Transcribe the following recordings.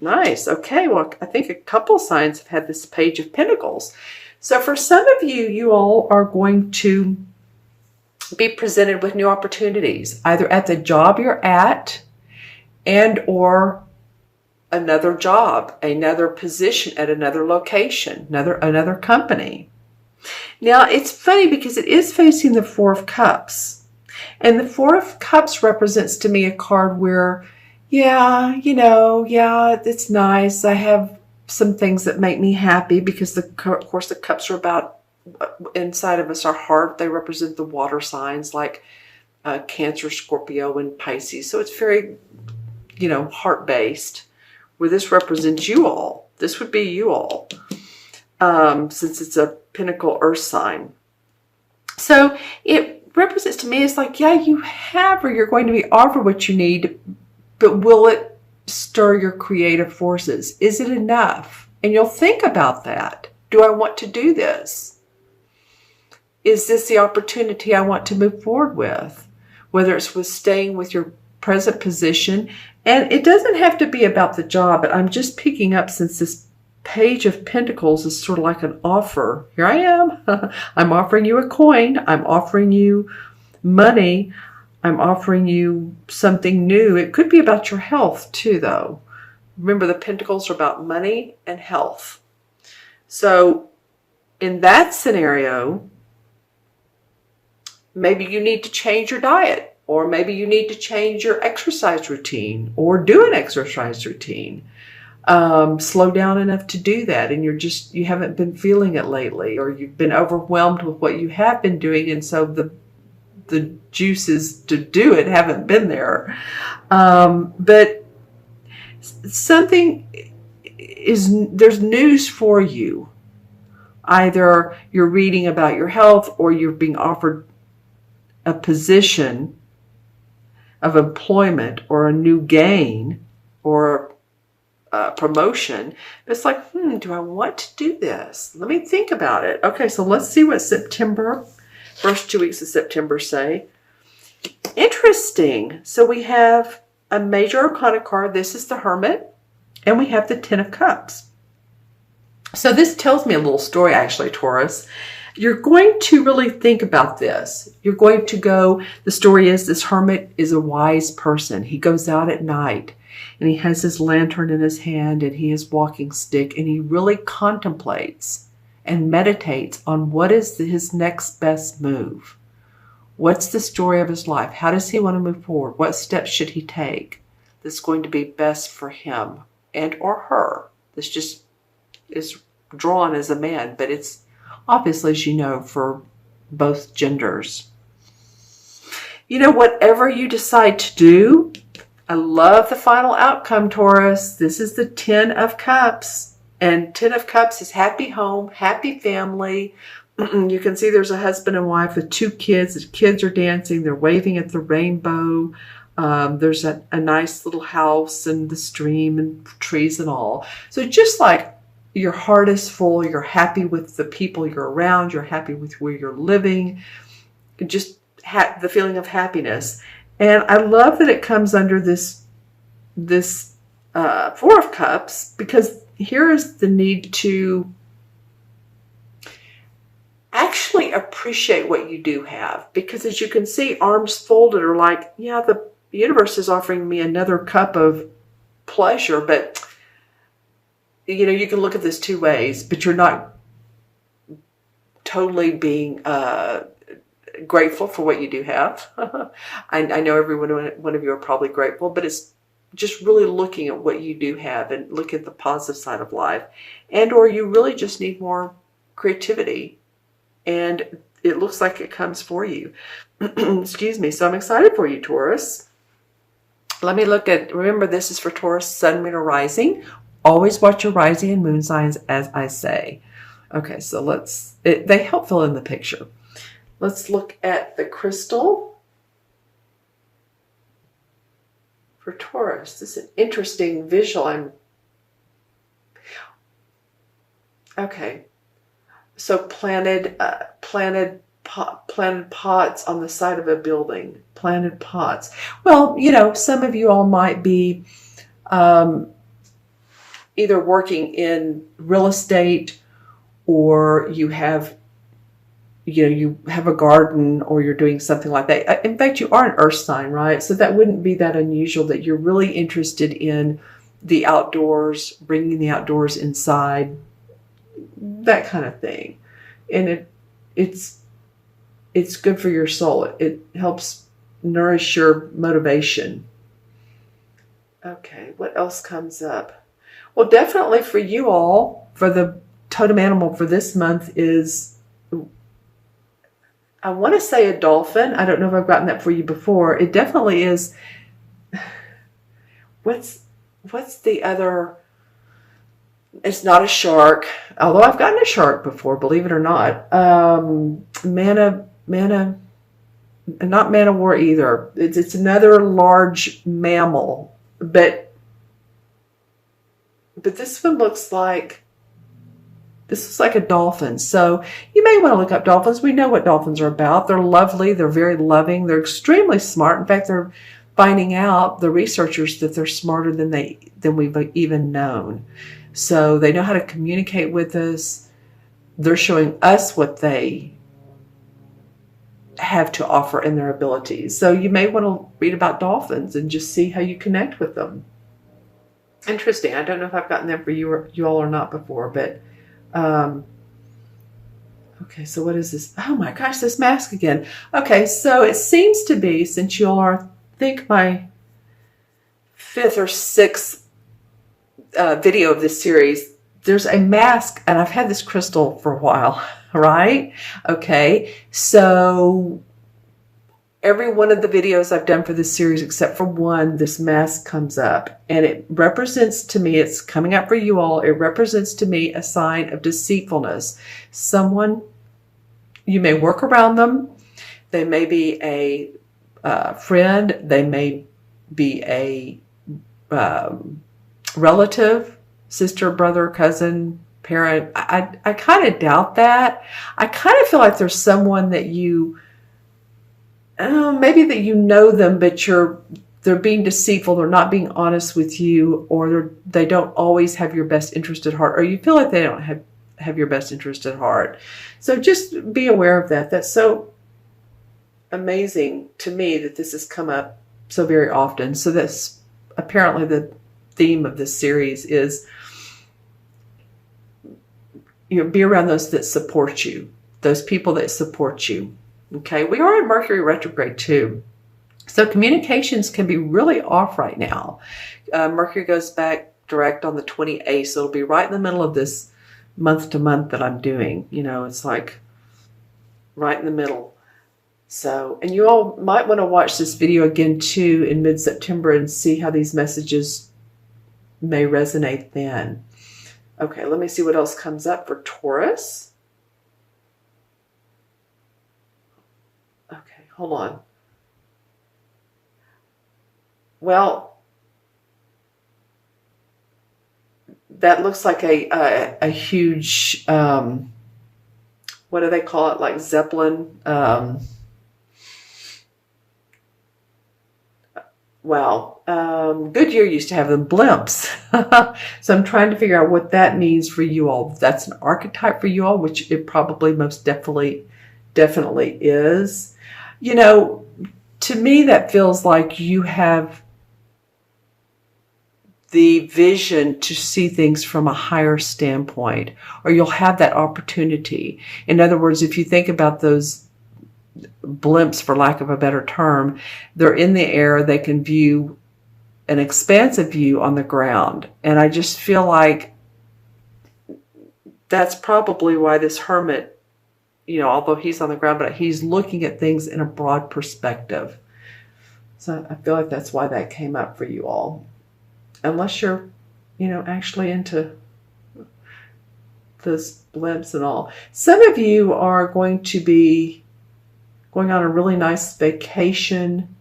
Nice. Okay, well, I think a couple signs have had this Page of Pentacles. So for some of you, you all are going to be presented with new opportunities, either at the job you're at and or another job, another position at another location, another company. Now, it's funny because it is facing the Four of Cups. And the Four of Cups represents to me a card where, yeah, it's nice. I have some things that make me happy because, of course, the cups are about inside of us, our heart. They represent the water signs like Cancer, Scorpio, and Pisces. So it's very, heart-based, where this represents you all. This would be you all, since it's a Pentacle Earth sign. So it represents to me, it's like, yeah, you have, or you're going to be offered what you need, but will it stir your creative forces? Is it enough? And you'll think about that. Do I want to do this? Is this the opportunity I want to move forward with? Whether it's with staying with your present position. And it doesn't have to be about the job, but I'm just picking up, since this Page of Pentacles is sort of like an offer. Here I am. I'm offering you a coin. I'm offering you money. I'm offering you something new. It could be about your health too, though. Remember, the Pentacles are about money and health. So in that scenario, maybe you need to change your diet, or maybe you need to change your exercise routine, or do an exercise routine. Slow down enough to do that, and you haven't been feeling it lately, or you've been overwhelmed with what you have been doing, and so the juices to do it haven't been there. But there's news for you. Either you're reading about your health, or you're being offered a position of employment, or a new gain, or promotion. It's like, do I want to do this? Let me think about it. Okay, so let's see what first 2 weeks of September say. Interesting. So we have a major arcana card. This is the Hermit, and we have the Ten of Cups. So this tells me a little story, actually, Taurus. You're going to really think about this. You're going to go, the story is, this Hermit is a wise person. He goes out at night, and he has his lantern in his hand, and he has walking stick, and he really contemplates and meditates on what is his next best move. What's the story of his life? How does he want to move forward? What steps should he take that's going to be best for him and or her? This just is drawn as a man, but it's obviously, as you know, for both genders. Whatever you decide to do, I love the final outcome, Taurus. This is the Ten of Cups. And Ten of Cups is happy home, happy family. You can see there's a husband and wife with 2 kids. The kids are dancing. They're waving at the rainbow. There's a nice little house and the stream and trees and all. So just like your heart is full, you're happy with the people you're around, you're happy with where you're living, just the feeling of happiness. And I love that it comes under this Four of Cups, because here is the need to actually appreciate what you do have. Because as you can see, arms folded are like, yeah, the universe is offering me another cup of pleasure, but you can look at this 2 ways, but you're not totally being grateful for what you do have. I know every one of you are probably grateful, but it's just really looking at what you do have and look at the positive side of life. And or you really just need more creativity, and it looks like it comes for you. Excuse me. So I'm excited for you, Taurus. Let me remember, this is for Taurus, Sun, Moon, or Rising. Always watch your rising and moon signs, as I say. Okay, so they help fill in the picture. Let's look at the crystal for Taurus. This is an interesting visual. Okay. So planted pots on the side of a building. Planted pots. Well, some of you all might be either working in real estate, or you have a garden, or you're doing something like that. In fact, you are an earth sign, right? So that wouldn't be that unusual that you're really interested in the outdoors, bringing the outdoors inside, that kind of thing. And it's good for your soul. It helps nourish your motivation. Okay, what else comes up? Well, definitely for you all, for the totem animal for this month is, I want to say, a dolphin. I don't know if I've gotten that for you before. It definitely is. What's the other? It's not a shark, although I've gotten a shark before, believe it or not. Not man of war either. It's another large mammal, but this one looks like a dolphin. So you may want to look up dolphins. We know what dolphins are about. They're lovely. They're very loving. They're extremely smart. In fact, they're finding out, the researchers, that they're smarter than we've even known. So they know how to communicate with us. They're showing us what they have to offer in their abilities. So you may want to read about dolphins and just see how you connect with them. Interesting. I don't know if I've gotten that for you all or not before, but okay, so what is this? Oh my gosh, this mask again. Okay, so it seems to be, since you all are, I think, my 5th or 6th video of this series, there's a mask, and I've had this crystal for a while, right? Okay, so every one of the videos I've done for this series, except for one, this mask comes up, and it represents to me, it's coming up for you all, it represents to me a sign of deceitfulness. Someone, you may work around them, they may be a friend, they may be a relative, sister, brother, cousin, parent. I kind of doubt that. I kind of feel like there's someone that maybe that you know them, but they're being deceitful, they're not being honest with you, or they don't always have your best interest at heart, or you feel like they don't have your best interest at heart. So just be aware of that. That's so amazing to me that this has come up so very often. So that's apparently the theme of this series is, be around those that support you, those people that support you. Okay, we are in Mercury retrograde too. So communications can be really off right now. Mercury goes back direct on the 28th, so it'll be right in the middle of this month to month that I'm doing. It's like right in the middle. So, and you all might want to watch this video again too in mid-September and see how these messages may resonate then. Okay, let me see what else comes up for Taurus. Okay, hold on. Well, that looks like a huge, what do they call it? Like Zeppelin. Wow. Goodyear used to have them, blimps. So I'm trying to figure out what that means for you all. That's an archetype for you all, which it probably most definitely is. To me, that feels like you have the vision to see things from a higher standpoint, or you'll have that opportunity. In other words, if you think about those blimps, for lack of a better term, they're in the air, they can view an expansive view on the ground. And I just feel like that's probably why this hermit, although he's on the ground, but he's looking at things in a broad perspective. So I feel like that's why that came up for you all. Unless you're, actually into those blimps and all. Some of you are going to be going on a really nice vacation.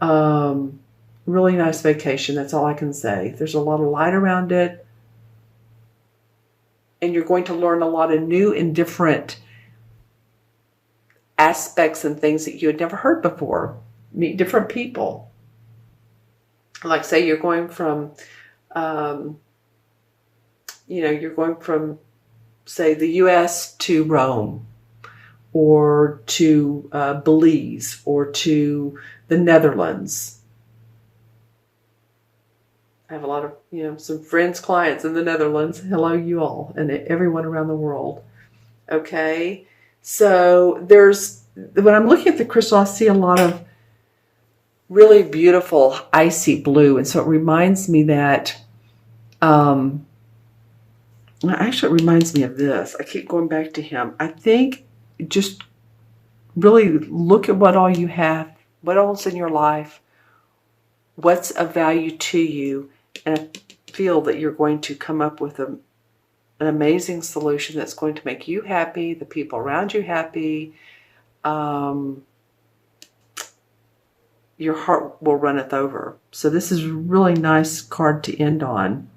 Really nice vacation. That's all I can say. There's a lot of light around it. And you're going to learn a lot of new and different aspects and things that you had never heard before. Meet different people. Like say you're going from you're going from, say, the U.S. to Rome, or to Belize, or to the Netherlands. I have a lot of, some friends, clients in the Netherlands. Hello, you all, and everyone around the world. Okay, so when I'm looking at the crystal, I see a lot of really beautiful icy blue, and so it reminds me that, actually it reminds me of this. I keep going back to him. I think just really look at what all you have, what all's in your life, what's of value to you, and I feel that you're going to come up with an amazing solution that's going to make you happy, the people around you happy. Your heart will runneth over. So this is a really nice card to end on.